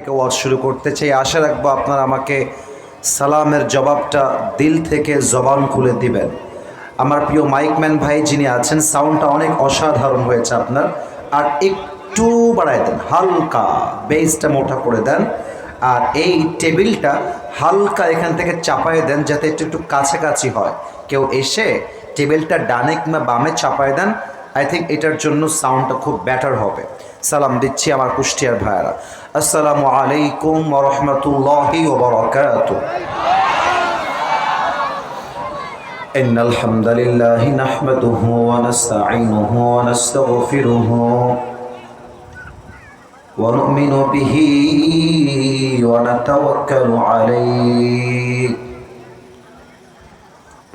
থেকে ওয়াজ শুরু করতে চাই। আশা রাখবো আপনারা আমাকে সালামের জবাবটা দিল থেকে জবান খুলে দিবেন। আমার প্রিয় মাইকম্যান ভাই যিনি আছেন, সাউন্ডটা অনেক অসাধারণ হয়েছে আপনার, আর একটু বাড়াই দেন, হালকা বেসটা মোটা করে দেন। আর এই টেবিলটা হালকা এখান থেকে চাপায় দেন যাতে একটু একটু কাছাকাছি হয়। কেউ এসে টেবিলটা ডানে কিংবা বামে চাপায় দেন। আই থিঙ্ক এটার জন্য সাউন্ডটা খুব বেটার হবে। সালাম দিচ্ছি আমার কুষ্টিয়ার ভাইয়ারা। আসসালামু আলাইকুম ওয়া রাহমাতুল্লাহি ওয়া বারাকাতুহু। ইন্নাল হামদালিল্লাহি নাহমাদুহু ওয়া নাস্তাঈনুহু ওয়া নাস্তাগফিরুহু ওয়া নু'মিনু বিহি ওয়া নাতাওয়াক্কালু আলাইহি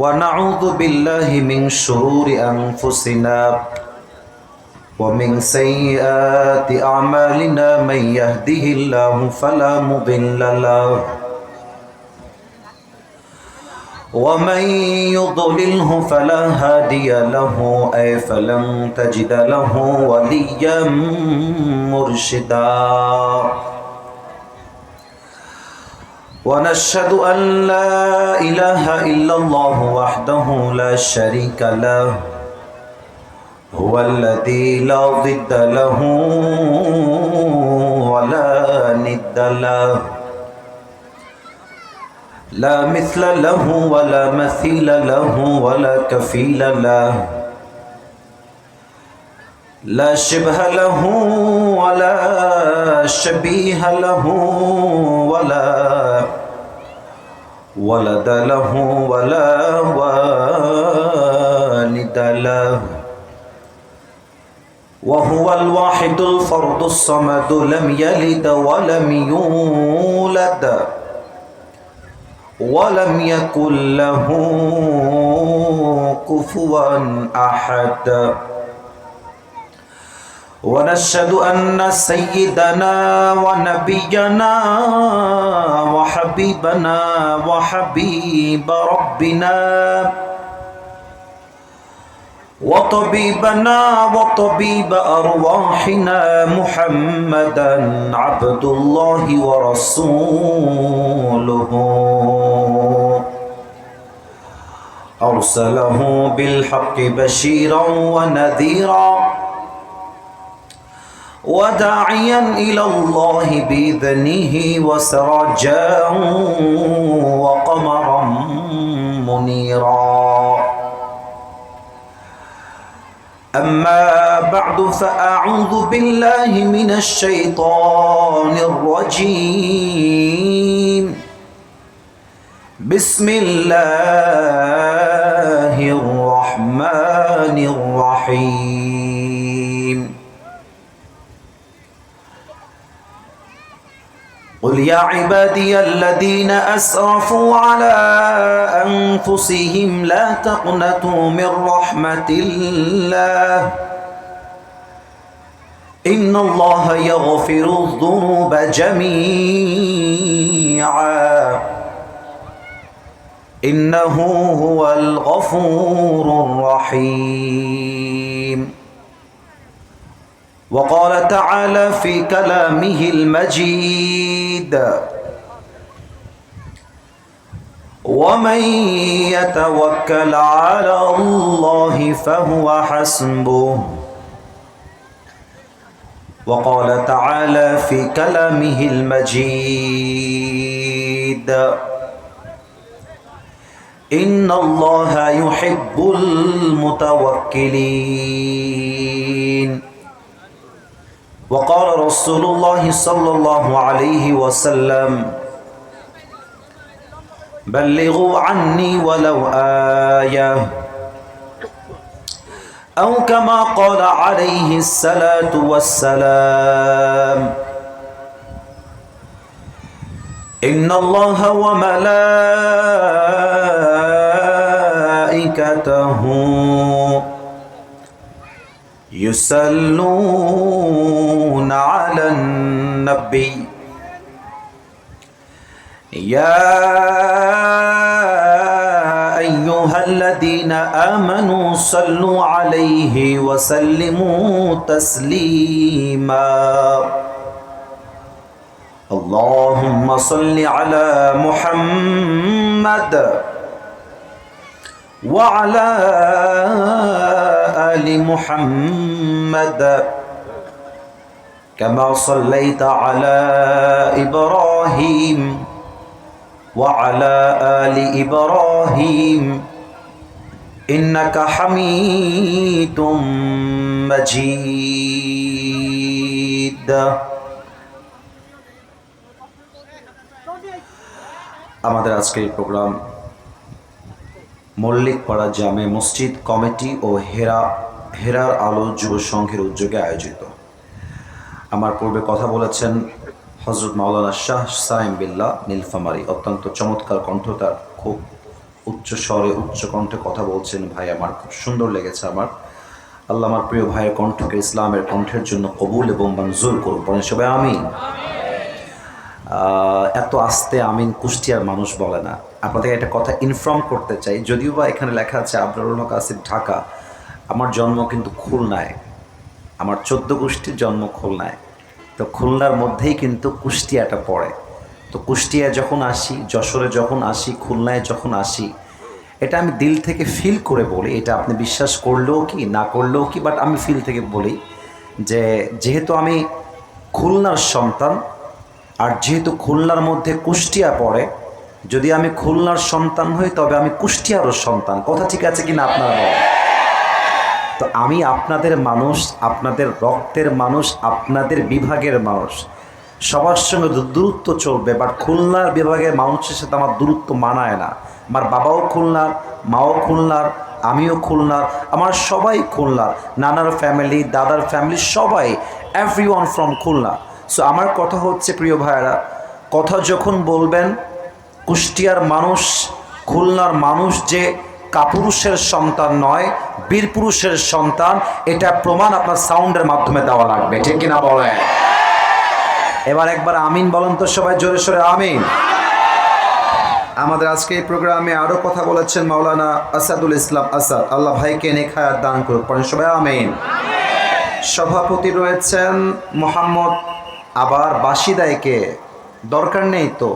ওয়া নাউযু বিল্লাহি মিন শুরুরি আনফুসিনা ومن سيئات أعمالنا من يهده الله فلا مضل له ومن يضلله فلا هادي له أي فلن تجد له وليا مرشدا ونشهد أن لا إله إلا الله وحده لا شريك له هو الذي لا ضد له ولا ند له لا مثل له ولا مثيل له ولا كفيل له لا شبه له ولا شبيه له ولا ولد له ولا والد له وهو الواحد الفرد الصمد لم يلد ولم يولد ولم يكن له كفوا أحد ونشهد أن سيدنا ونبينا وحبيبنا وحبيب ربنا وطبيبنا وطبيب أرواحنا محمدا عبد الله ورسوله أرسله بالحق بشيرا ونذيرا وداعيا إلى الله بإذنه وسراجا وقمرا منيرا أما بعد فأعوذ بالله من الشيطان الرجيم بسم الله الرحمن الرحيم قل يا عبادي الذين أسرفوا على أنفسهم لا تقنطوا من رحمة الله إن الله يغفر الذنوب جميعا إنه هو الغفور الرحيم وقال تعالى في كلامه المجيد ومن يتوكل على الله فهو حسبه وقال تعالى في كلامه المجيد إن الله يحب المتوكلين وقال رسول الله صلى الله عليه وسلم بلغوا عني ولو آية أو كما قال عليه الصلاة والسلام إن الله وملائكته يصلون على النبي يا أيها الذين آمنوا صلوا عليه وسلموا تسليما اللهم صل على محمد وعلى آل محمد كما صليت على إبراهيم وعلى آل إبراهيم إنك حميد مجيد। আমাদের আজকের এই প্রোগ্রাম মল্লিকপাড়া জামে মসজিদ কমিটি ও হেরার আলো যুব সংঘের উদ্যোগে আয়োজিত। আমার পূর্বে কথা বলেছেন হযরত মাওলানা শাহ সাইম বিল্লাহ নীলফামারী, অত্যন্ত চমৎকার কণ্ঠ তার, খুব উচ্চ স্বরে উচ্চ কণ্ঠে কথা বলছেন ভাই, আমার খুব সুন্দর লেগেছে। আল্লাহ আমার প্রিয় ভাইয়ের কণ্ঠকে ইসলামের কণ্ঠের জন্য কবুল এবং মঞ্জুর করুন, বলেন সবাই আমিন। এত আস্তে আমিন কুষ্টিয়ার মানুষ বলে না। আপনাদের একটা কথা ইনফর্ম করতে চাই, যদিও বা এখানে লেখা আছে আবরারুল হক আসিফ ঢাকা, আমার জন্ম কিন্তু খুলনায়, আমার 14 গোষ্ঠীর জন্ম খুলনায়। তো খুলনার মধ্যেই কিন্তু কুষ্টিয়াটা পড়ে। তো কুষ্টিয়ায় যখন আসি, যশোরে যখন আসি, খুলনায় যখন আসি, এটা আমি দিল থেকে ফিল করে বলি। এটা আপনি বিশ্বাস করলেও কি না করলেও কি, বাট আমি ফিল থেকে বলি যে যেহেতু আমি খুলনার সন্তান, আর যেহেতু খুলনার মধ্যে কুষ্টিয়া পড়ে, যদি আমি খুলনার সন্তান হই তবে আমি কুষ্টিয়ারও সন্তান। কথা ঠিক আছে কি না আপনারা বলেন? তো আমি আপনাদের মানুষ, আপনাদের রক্তের মানুষ, আপনাদের বিভাগের মানুষ, সবার সঙ্গে দূরত্ব চলবে, বাট খুলনার বিভাগের মানুষের সাথে আমার দূরত্ব মানায় না। আমার বাবাও খুলনার, মাও খুলনার, আমিও খুলনার, আমার সবাই খুলনার, নানার ফ্যামিলি, দাদার ফ্যামিলি, সবাই, এভরিওয়ান ফ্রম খুলনা। সো আমার কথা হচ্ছে প্রিয় ভাইয়েরা, কথা যখন বলবেন কুষ্টিয়ার মানুষ, খুলনার মানুষ যে কাপুরুষের সন্তান নয়, বীরপুরুষের সন্তান, এটা প্রমাণ আপনার সাউন্ডের মাধ্যমে দেওয়া লাগবে, ঠিক কিনা বলেন? এবার একবার আমিন বলেন তো সবাই জোরে সোরে আমিন। আমাদের আজকে এই প্রোগ্রামে আরও কথা বলেছেন মাওলানা আসাদুল ইসলাম আসাদ, আল্লাহ ভাইকে নেক হায়াত দান করুক, পড়েন সবাই আমিন। সভাপতি রয়েছেন মোহাম্মদ, আবার বাসিদাইকে দরকার নেই তো,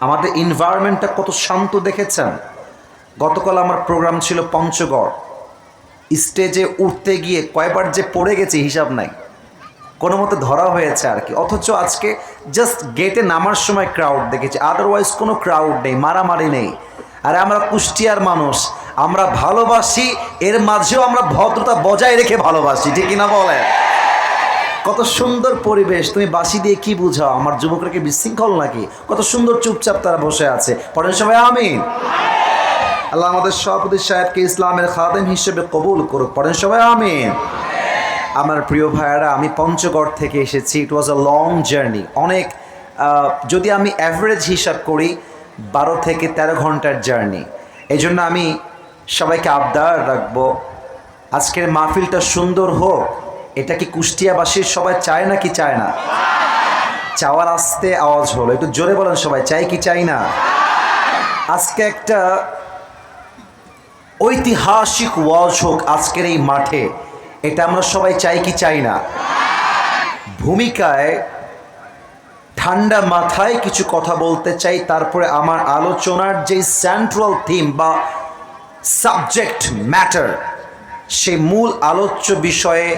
আমাদের এনভায়রনমেন্টটা কত শান্ত দেখেছেন। গতকাল আমার প্রোগ্রাম ছিল পঞ্চগড়, স্টেজে উঠতে গিয়ে কয়বার যে পড়ে গেছে হিসাব নাই, কোনো মতে ধরা হয়েছে আর কি। অথচ আজকে জাস্ট গেটে নামার সময় ক্রাউড দেখেছি, আদারওয়াইজ কোনো ক্রাউড নেই, মারামারি নেই। আর আমরা কুষ্টিয়ার মানুষ, আমরা ভালোবাসি, এর মাঝেও আমরা ভদ্রতা বজায় রেখে ভালোবাসি, ঠিক কিনা বলে? কত সুন্দর পরিবেশ, তুমি বাঁশি দিয়ে কি বুঝাও? আমার যুবকরা কি বিশৃঙ্খল নাকি? কত সুন্দর চুপচাপ তারা বসে আছে, পড়েন সবাই আমিন। আল্লাহ আমাদের সভাপতি সাহেবকে ইসলামের খাদেম হিসেবে কবুল করুক, পড়েন সবাই আমিন। আমার প্রিয় ভাইয়েরা, আমি পঞ্চগড় থেকে এসেছি। ইট ওয়াজ আ লং জার্নি, অনেক, যদি আমি অ্যাভারেজ হিসাব করি 12 থেকে 13 ঘন্টার জার্নি। এই জন্য আমি সবাইকে আবদার রাখবো, আজকের মাহফিলটা সুন্দর হোক। এটা কি কুষ্টিয়াবাসীর সবাই চায় না কি চায় না? চাওয়ার আস্তে আওয়াজ হলো, একটু জোরে বলেন সবাই, চাই কি চাই না? আজকে একটা ঐতিহাসিক ওয়াজ হোক আজকের এই মাঠে, এটা আমরা সবাই চাই কি চাই না? ভূমিকায় ঠান্ডা মাথায় কিছু কথা বলতে চাই, তারপরে আমার আলোচনার যে সেন্ট্রাল থিম বা সাবজেক্ট ম্যাটার, সেই মূল আলোচ্য বিষয়ে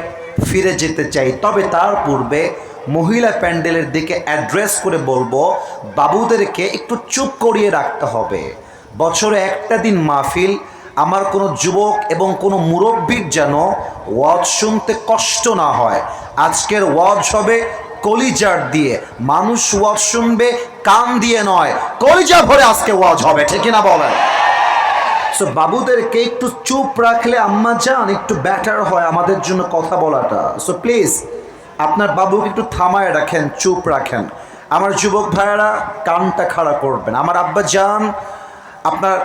ফিরে যেতে চাই। তবে তার পূর্বে মহিলা প্যান্ডেলের দিকে অ্যাড্রেস করে বলবো, বাবুদেরকে একটু চুপ করিয়ে রাখতে হবে। বছরে একটা দিন মাহফিল, আমার কোনো যুবক এবং কোনো মুরব্বীর যেন ওয়াজ শুনতে কষ্ট না হয়। আজকের ওয়াজ হবে কলিজার দিয়ে, মানুষ ওয়াজ শুনবে কান দিয়ে নয়, কলিজা ভরে আজকে ওয়াজ হবে, ঠিক না বলেন? সো বাবুদেরকে একটু চুপ রাখলে আম্মা জান একটু বেটার হয় আমাদের জন্য কথা বলাটা। সো প্লিজ আপনার বাবুকে একটু থামায় রাখেন, চুপ রাখেন। আমার যুবক ভাইয়েরা কানটা খাড়া করবেন। আমার আব্বা জান, আপনার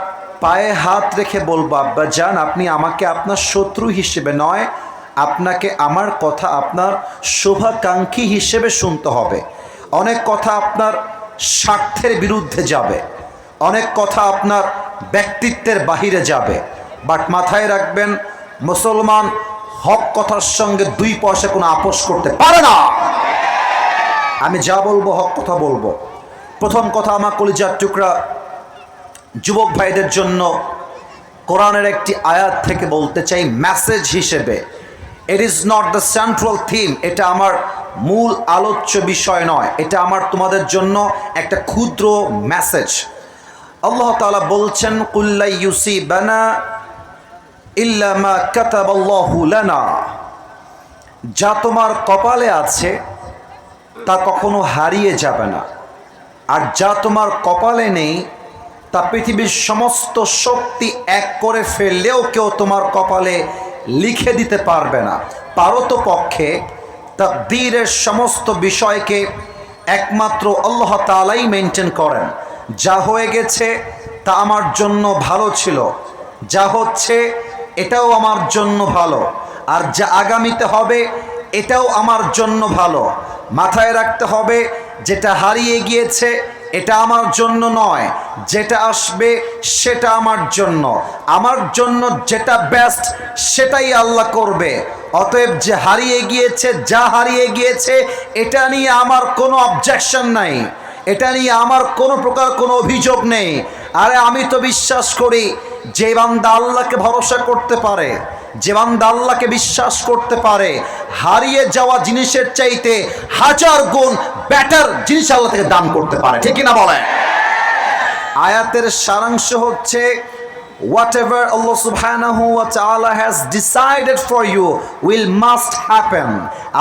পায়ে হাত রেখে বলবো, আব্বা জান আপনি আমাকে আপনার শত্রু হিসেবে নয়, আপনাকে আমার কথা আপনার শুভাকাঙ্ক্ষী হিসেবে শুনতে হবে। অনেক কথা আপনার স্বার্থের বিরুদ্ধে যাবে, অনেক কথা আপনার ব্যক্তিত্বের বাহিরে যাবে, বাট মাথায় রাখবেন মুসলমান হক কথার সঙ্গে 2 পয়সা কোনো আপোষ করতে পারে না। আমি যা বলবো হক কথা বলবো। প্রথম কথা, আমার কলিজার টুকরা যুবক ভাইদের জন্য কোরআনের একটি আয়াত থেকে বলতে চাই মেসেজ হিসেবে। It is not the central theme, এটা আমার মূল আলোচ্য বিষয় নয়, এটা আমার তোমাদের জন্য একটা ক্ষুদ্র মেসেজ। আল্লাহ তাআলা বলছেন, কুল্লা ইউসিবানা ইল্লা মা কাতাবাল্লাহু লানা, যা তোমার কপালে আছে তা কখনো হারিয়ে যাবে না, আর যা তোমার কপালে নেই তা পৃথিবীর সমস্ত শক্তি এক করে ফেললেও কেউ তোমার কপালে লিখে দিতে পারবে না। পারতপক্ষে তাকদীরের সমস্ত বিষয়কে একমাত্র আল্লাহ তাআলাই মেনটেন করেন। যা হয়ে গেছে তা আমার জন্য ভালো ছিল, যা হচ্ছে এটাও আমার জন্য ভালো, আর যা আগামীতে হবে এটাও আমার জন্য ভালো। মাথায় রাখতে হবে, যেটা হারিয়ে গিয়েছে এটা আমার জন্য নয়, যেটা আসবে সেটা আমার জন্য। আমার জন্য যেটা বেস্ট সেটাই আল্লাহ করবে। অতএব যে হারিয়ে গিয়েছে, যা হারিয়ে গিয়েছে, এটা নিয়ে আমার কোনো অবজেকশন নাই, এটা নিয়ে আমার কোনো প্রকার কোনো অভিযোগ নেই। আরে আমি তো বিশ্বাস করি, যে বান্দা আল্লাহকে ভরসা করতে পারে, যে বান্দা আল্লাহকে বিশ্বাস করতে পারে, হারিয়ে যাওয়া জিনিসের চাইতে 1000 গুণ বেটার জিনিস আল্লাহ থেকে দান করতে পারে, ঠিক কিনা বলে? আয়াতের সারাংশ হচ্ছে, whatever Allah subhanahu wa ta'ala has decided for you will must happen.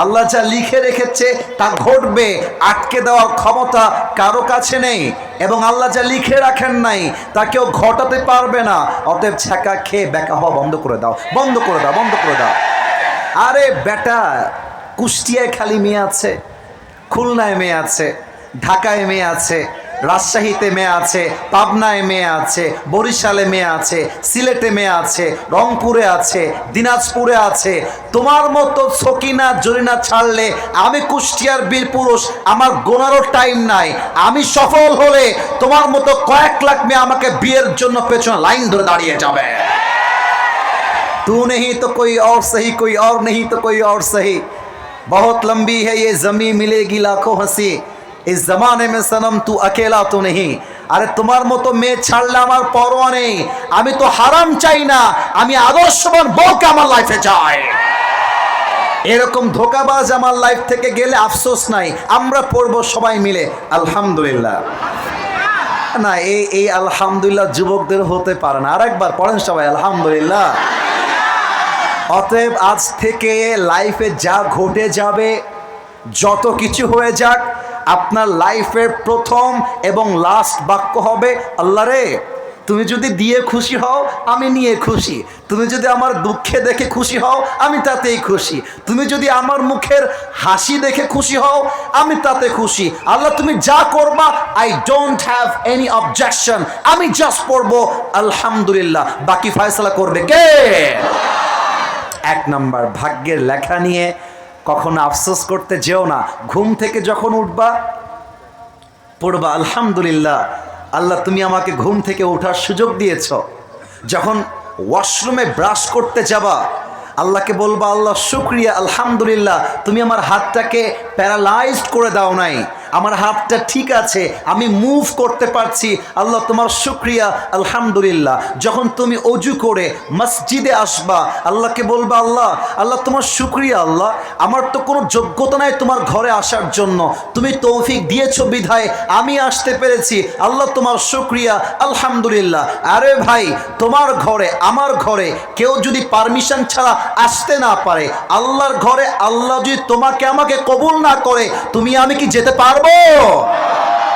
আল্লাহ যা লিখে রেখেছে তা ঘটবে, আটকে দেওয়ার ক্ষমতা কারো কাছে নেই, এবং আল্লাহ যা লিখে রাখেন নাই তা কেউ ঘটাতে পারবে না। অতএব ছ্যাঁকা খেয়ে বেকা হওয়া বন্ধ করে দাও, বন্ধ করে দাও, বন্ধ করে দাও। আরে বেটা, কুষ্টিয়ায় খালি মেয়ে আছে, খুলনায় মেয়ে আছে, ঢাকায় মেয়ে আছে, রাজশাহীতে মেয়ে আছে, পাবনায় মেয়ে আছে, বরিশালে মেয়ে আছে, সিলেটে মেয়ে আছে, রংপুরে আছে, দিনাজপুরে আছে। তোমার মতো সকিনা জরিনা ছাড়লে আমি কুষ্টিয়ার বীর পুরুষ, আমার গোনারও টাইম নাই। আমি সফল হলে তোমার মতো কয়েক লাখ মেয়ে আমাকে বিয়ের জন্য পেছনে লাইন ধরে দাঁড়িয়ে যাবে। तू नहीं तो कोई और सही, कोई और नहीं तो कोई और सही, बहुत लंबी है ये जमीन, मिलेगी लाखों हंसी, इस जमाने में सनम तू अकेला तो नहीं। আরে তোমার মতো মেয়ে ছাড়লে আমার পরোয়া নেই। আমি তো হারাম চাই না, আমি আদর্শবান বউকে আমার লাইফে চাই। এরকম ধোকাবাজ আমার লাইফ থেকে গেলে আফসোস নাই, আমরা পড়বো সবাই মিলে আলহামদুলিল্লাহ। না, এই আলহামদুলিল্লাহ যুবকদের হতে পারে না। আরেকবার পড়েন সবাই আলহামদুলিল্লাহ। অতএব আজ থেকে লাইফে যা ঘটে যাবে, যত কিছু হয়ে যাক, আপনার লাইফের প্রথম এবং লাস্ট বাক্য হবে, আল্লাহ রে তুমি যদি দিয়ে খুশি হও আমি নিয়ে খুশি, তুমি যদি আমার দুঃখে দেখে খুশি হও আমি তাতেই খুশি, তুমি যদি আমার মুখের হাসি দেখে খুশি হও আমি তাতে খুশি। আল্লাহ তুমি যা করবা, I don't have any objection, আমি জাস্ট পড়বো আলহামদুলিল্লাহ, বাকি ফয়সালা করবে কে? এক নাম্বার, ভাগ্যের লেখা নিয়ে কখনো আফসোস করতে যেও না। ঘুম থেকে যখন উঠবা পড়বা আলহামদুলিল্লাহ, আল্লাহ তুমি আমাকে ঘুম থেকে ওঠার সুযোগ দিয়েছ। যখন ওয়াশরুমে ব্রাশ করতে যাবা আল্লাহকে বলবা, আল্লাহ শুকরিয়া, আলহামদুলিল্লাহ তুমি আমার হাতটাকে প্যারালাইজড করে দাও নাই, আমার হাতটা ঠিক আছে, আমি মুভ করতে পারছি, আল্লাহ তোমার শুকরিয়া, আলহামদুলিল্লাহ। যখন তুমি অজু করে মসজিদে আসবা আল্লাহকে বলবা, আল্লাহ তোমার শুকরিয়া, আল্লাহ আমার তো কোনো যোগ্যতা নাই তোমার ঘরে আসার জন্য, তুমি তৌফিক দিয়েছো বিধায় আমি আসতে পেরেছি, আল্লাহ তোমার শুকরিয়া, আলহামদুলিল্লাহ। আরে ভাই, তোমার ঘরে আমার ঘরে কেউ যদি পারমিশন ছাড়া আসতে না পারে, আল্লাহর ঘরে আল্লাহ যদি তোমাকে আমাকে কবুল না করে, তুমি আমি কি যেতে পারবো?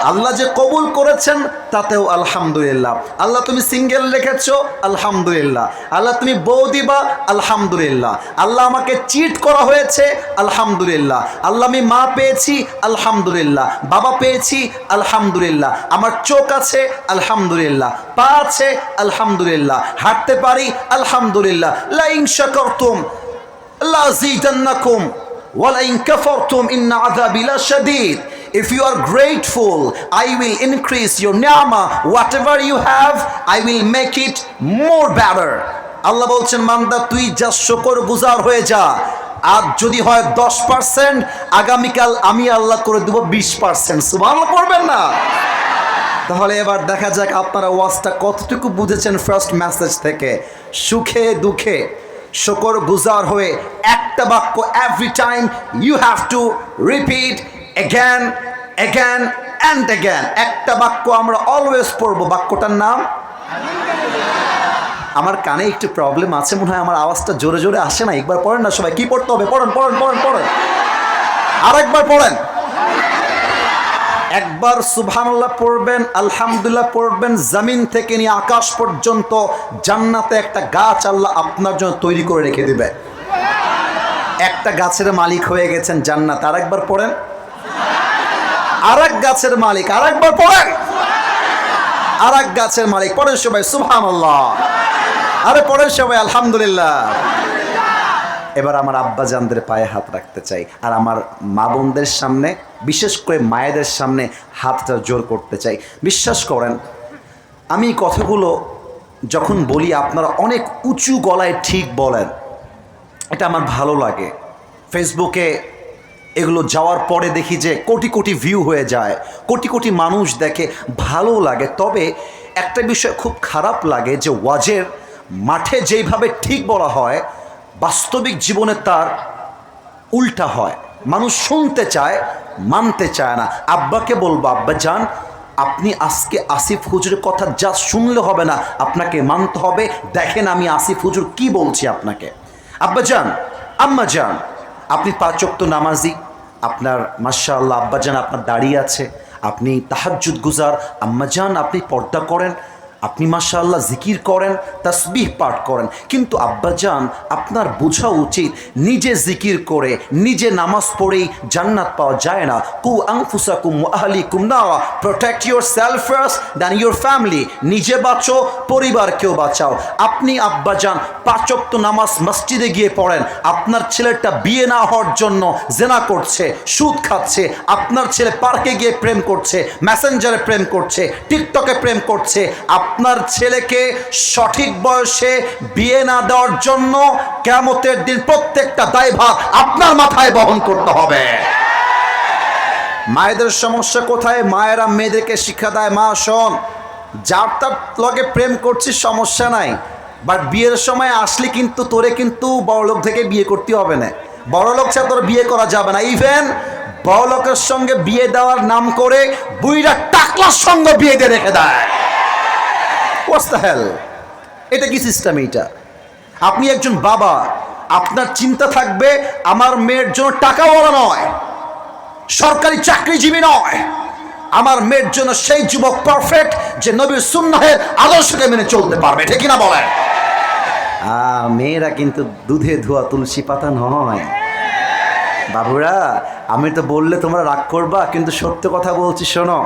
আল্লাহ যে কবুল করেছেন তাতেও আলহামদুলিল্লাহ। আল্লাহ তুমি সিঙ্গেল রেখেছো আলহামদুলিল্লাহ। আল্লাহ তুমি বউ দিবা আলহামদুলিল্লাহ। আল্লাহ আমাকে চিট করা হয়েছে আলহামদুলিল্লাহ। আল্লাহ আমি মা পেয়েছি আলহামদুলিল্লাহ, বাবা পেয়েছি আলহামদুলিল্লাহ, আমার চোখ আছে আলহামদুলিল্লাহ, পা আছে আলহামদুলিল্লাহ, হাঁটতে পারি আলহামদুলিল্লাহ। লা ইন শাকারতুম লাযিদান্নাকুম ওয়া লা ইন কাফারতুম ইন্না আযাবি লাশাদীদ। If you are grateful, I will increase your ni'mah. Whatever you have, I will make it more better. আল্লাহ বলছেন, বান্দা তুই যা শুকর গুজার হয়ে যা, আজ যদি হয় 10%, আগামীকাল আমি আল্লাহ করে দেবো 20%। সুবহানাল্লাহ করবেন না? তাহলে এবার দেখা যাক আপনারা ওয়াজটা কতটুকু বুঝেছেন ফার্স্ট মেসেজ থেকে। সুখে দুঃখে শুকর গুজার হয়ে একটা বাক্য every time you have to repeat again again and again. একটা বাক্য আমরা অলওয়েজ পড়বো, বাক্যটার নাম। আমার কানে একটু প্রবলেম আছে মনে হয়, আমার আওয়াজটা জোরে জোরে আসে না। একবার পড়েন না সবাই, কি পড়তে হবে? পড়েন পড়েন পড়েন পড়েন, আরেকবার পড়েন। একবার সুবহানাল্লাহ পড়বেন, আলহামদুলিল্লাহ পড়বেন, জমিন থেকে নিয়ে আকাশ পর্যন্ত জান্নাতে একটা গাছ আল্লাহ আপনার জন্য তৈরি করে রেখে দিবে। একটা গাছের মালিক হয়ে গেছেন জান্নাত। আরেকবার পড়েন, আরেক গাছের মালিক। আরেকবার পড়েন, আরেক গাছের মালিক। পড়েন সবাই সুবহানাল্লাহ, আরে পড়েন সবাই আলহামদুলিল্লাহ। এবার আমার আব্বাজানদের পায়ে হাত রাখতে চাই, আর আমার মা বোনদের সামনে, বিশেষ করে মায়েদের সামনে হাতটা জোর করতে চাই। বিশ্বাস করেন, আমি কথাগুলো যখন বলি আপনারা অনেক উঁচু গলায় ঠিক বলেন, এটা আমার ভালো লাগে। ফেসবুকে এগুলো যাওয়ার পরে দেখি যে কোটি কোটি ভিউ হয়ে যায়, কোটি কোটি মানুষ দেখে, ভালো লাগে। তবে একটা বিষয় খুব খারাপ লাগে যে ওয়াজের মাঠে যেইভাবে ঠিক বলা হয়, বাস্তবিক জীবনে তার উল্টা হয়। মানুষ শুনতে চায়, মানতে চায় না। আব্বাকে বলবো, আব্বা যান, আপনি আজকে আসিফ হুজুরের কথা যা শুনলে হবে না, আপনাকে মানতে হবে। দেখেন আমি আসিফ হুজুর কি বলছি আপনাকে। আব্বা যান, আম্মা যান, আপনি 5 ওয়াক্ত নামাজি, আপনার মাশাআল্লাহ আব্বা যান আপনার দাঁড়িয়ে আছে, আপনি তাহাজ্জুদ গুজার, আম্মা যান আপনি পর্দা করেন, আপনি মাশাআল্লাহ জিকির করেন, তাসবিহ পাঠ করেন। কিন্তু আব্বাজান আপনার বোঝা উচিত, নিজে জিকির করে নিজে নামাজ পড়েই জান্নাত পাওয়া যায় না। কু আনফুসাকুম ওয়া আহলিকুম নারা, protect yourself first then your family. নিজে বাঁচো, পরিবারকেও বাঁচাও। আপনি আব্বাজান 5 ওয়াক্ত নামাজ মসজিদে গিয়ে পড়েন, আপনার ছেলেটা বিয়ে না হওয়ার জন্য জেনা করছে, সুদ খাচ্ছে, আপনার ছেলে পার্কে গিয়ে প্রেম করছে, মেসেঞ্জারে প্রেম করছে, টিকটকে প্রেম করছে, আপনার ছেলেকে সঠিক বয়সে বিয়ে না দেওয়ার জন্য কিয়ামতের দিন প্রত্যেকটা দায়ভার আপনার মাথায় বহন করতে হবে। মায়েদের সমস্যা কোথায়? মায়েরা মেয়েদেরকে শিক্ষা দেয়, মা শোন, যার তার লগে প্রেম করছিস সমস্যা নাই, বাট বিয়ের সময় আসলে কিন্তু তোরে কিন্তু বড়লোক থেকে বিয়ে করতে হবে না। বড়লোক ছাড়া তোর বিয়ে করা যাবে না। ইভেন বড়লোকের সঙ্গে বিয়ে দেওয়ার নাম করে বুইরা টাকলার সঙ্গে বিয়ে দিয়ে রেখে দেয়। What's the hell? এটা কি সিস্টেম? এইটা আপনি একজন বাবা, আপনার চিন্তা থাকবে আমার মেয়ের জন্য টাকাওয়ালা নয়, সরকারি চাকরিজীবী নয়, আমার মেয়ের জন্য সেই যুবক পারফেক্ট যে নবীর সুন্নাহের আদর্শকে মেনে চলতে পারবে। ঠিক কিনা বলেন? মেয়েরা কিন্তু দুধে ধোয়া তুলসী পাতা নয় বাবুরা। আমি তো বললে তোমরা রাগ করবা, কিন্তু সত্য কথা বলছি, শোনো।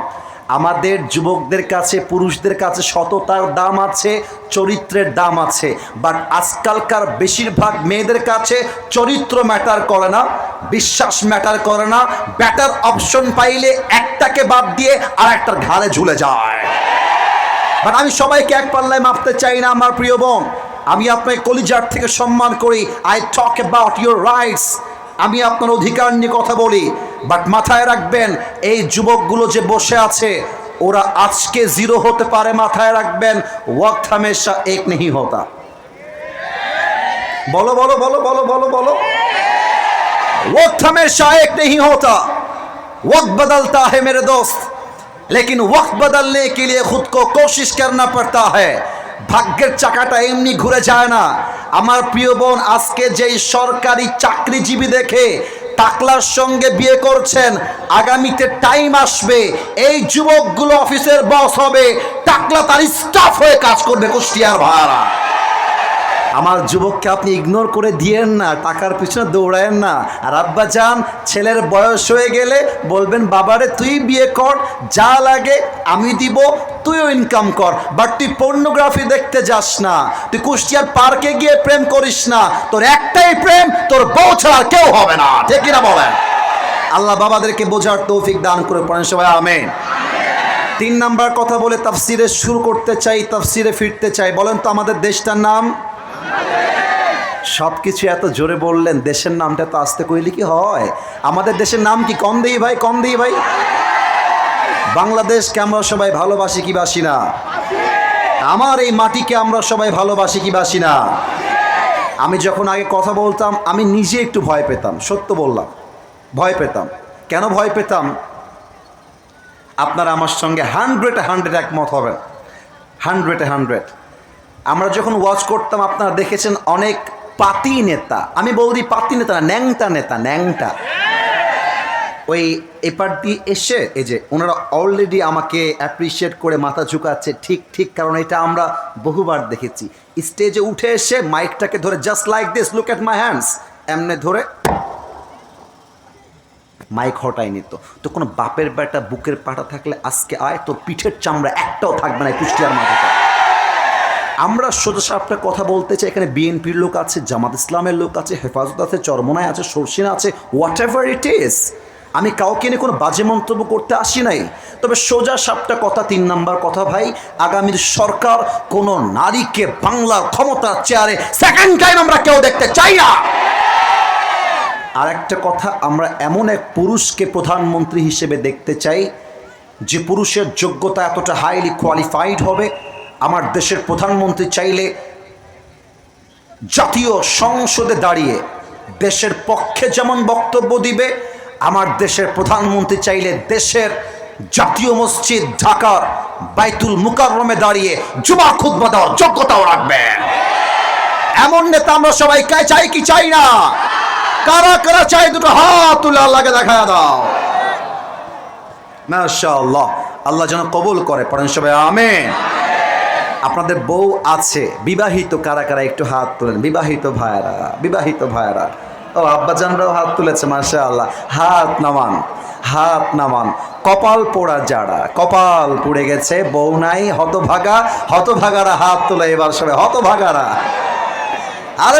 আমাদের যুবকদের কাছে, পুরুষদের কাছে সততার দাম আছে, চরিত্রের দাম আছে, বাট আজকালকার বেশিরভাগ মেয়েদের কাছে চরিত্র ম্যাটার করে না, বিশ্বাস ম্যাটার করে না। ব্যাটার অপশন পাইলে একটাকে বাদ দিয়ে আর একটার ঘাড়ে ঝুলে যায়। বাট আমি সবাইকে এক পাল্লায় মাপতে চাই না আমার প্রিয় বোন। আমি আপনাকে কলিজার থেকে সম্মান করি। I talk about your rights, আমি আপনার অধিকার নিয়ে কথা বলি। বাট মাথায় রাখবেন, এই যুবকগুলো যে বসে আছে ওরা আজকে জিরো হতে পারে। মাথায় রাখবেন, ওয়াক্ত হামেশা এক নেহি হোতা। বলো বলো বলো বলো বলো বলো, वक्त हमेशा एक नहीं होता, वक्त बदलता है मेरे दोस्त, लेकिन वक्त बदलने के लिए खुद को कोशिश करना पड़ता है। ভাগ্যের চাকাটা এমনি ঘুরে যায় না। আমার প্রিয় বোন, আজকে যেই সরকারি চাকরিজীবী দেখে টাকলার সঙ্গে বিয়ে করছেন, আগামীতে টাইম আসবে এই যুবকগুলো অফিসের বস হবে, টাকলা তার স্টাফ হয়ে কাজ করবে। কুষ্টিয়ার ভাড়া আমার যুবককে আপনি ইগনোর করে দিয়েন না, টাকার পিছনে দৌড়ায়েন না। আর আব্বা যান, ছেলের বয়স হয়ে গেলে বলবেন বাবারে তুই বিয়ে কর, যা লাগে আমি দিব, তুইও ইনকাম কর, বাট তুই পর্নোগ্রাফি দেখতে যাস না, তুই কুষ্টিয়ার পার্কে গিয়ে প্রেম করিস না। তোর একটাই প্রেম, তোর বউ ছাড়া কেউ হবে না। ঠিক কিনা বলেন? আল্লাহ বাবাদেরকে বোঝার তৌফিক দান করে পড়েন সবাই আমিন। 3 নাম্বার কথা বলে তাফসিরে শুরু করতে চাই, তাফসিরে ফিরতে চাই। বলেন তো আমাদের দেশটার নাম? সব কিছু এত জোরে বললেন, দেশের নামটা তো আস্তে কইলে কি হয়? আমাদের দেশের নাম কি? কম দেই ভাই, কম দেই ভাই। বাংলাদেশকে আমরা সবাই ভালোবাসি কি বাসি না? আমার এই মাটিকে আমরা সবাই ভালোবাসি কি বাসি না? আমি যখন আগে কথা বলতাম আমি নিজে একটু ভয় পেতাম, সত্য বললাম, ভয় পেতাম। কেন ভয় পেতাম? আপনারা আমার সঙ্গে 100 একমত হবেন, 100। আমরা যখন ওয়াচ করতাম আপনারা দেখেছেন অনেক পাতি নেতা, আমি বলছি পাতি নেতা না, ন্যাংটা নেতা, ন্যাংটা। ওই এপার দিয়ে এসে এই যে ওনারা অলরেডি আমাকে অ্যাপ্রিসিয়েট করে মাথা ঝুঁকাচ্ছে, ঠিক ঠিক, কারণ এটা আমরা বহুবার দেখেছি। স্টেজে উঠে এসে মাইকটাকে ধরে just like this, look at my hands, এমনে ধরে মাইক হটাই নিত। তো কোনো বাপের বেটা বুকের পাটা থাকলে আজকে আয়, তোর পিঠের চামড়া একটাও থাকবে না কুষ্টিয়ার মাথাটা। আমরা সোজা সাপটা কথা বলতে চাই, এখানে বিএনপির লোক আছে, জামাত ইসলামের লোক আছে, হেফাজত আছে, চরমোনাই আছে, সরসিনা আছে, হোয়াট এভার ইট ইজ। আমি কাউকে নিয়ে কোনো বাজে মন্তব্য করতে আসি নাই, তবে সোজা সাপটা কথা, 3 নাম্বার কথা ভাই, আগামীর সরকার কোনো নারীকে বাংলার ক্ষমতার চেয়ারে সেকেন্ড টাইম আমরা কেউ দেখতে চাই না। আর একটা কথা, আমরা এমন এক পুরুষকে প্রধানমন্ত্রী হিসেবে দেখতে চাই যে পুরুষের যোগ্যতা এতটা হাইলি কোয়ালিফাইড হবে। আমার দেশের প্রধানমন্ত্রী চাইলে জাতীয় সংসদে দাঁড়িয়ে দেশের পক্ষে যেমন বক্তব্য দিবে, আমার দেশের প্রধানমন্ত্রী চাইলে দেশের জাতীয় মসজিদ ঢাকার বাইতুল মুকাররমে দাঁড়িয়ে জুমা খুতবা দেওয়ার যোগ্যতাও রাখবে। এমন নেতা আমরা সবাই চাই কি চাই না? কারা কারা চাই? দুটো হাত তুলে আল্লাহকে দেখা দাও। মাশাআল্লাহ, আল্লাহ যেন কবুল করে, পড়েন সবাই আমিন। আপনাদের বউ আছে বিবাহিত, কারা কারা একটু হাত তুলেন? বিবাহিত ভাইরা, বিবাহিত ভাইরা। ও আব্বাজানরাও হাত তুলেছে, মাশাআল্লাহ। হাত নামান, হাত নামান। কপাল পোড়া যারা, কপাল পুড়ে গেছে, বউ নাই, হতভাগা, হতভাগারা হাত তোলে এবার সবাই, হতভাগারা। আরে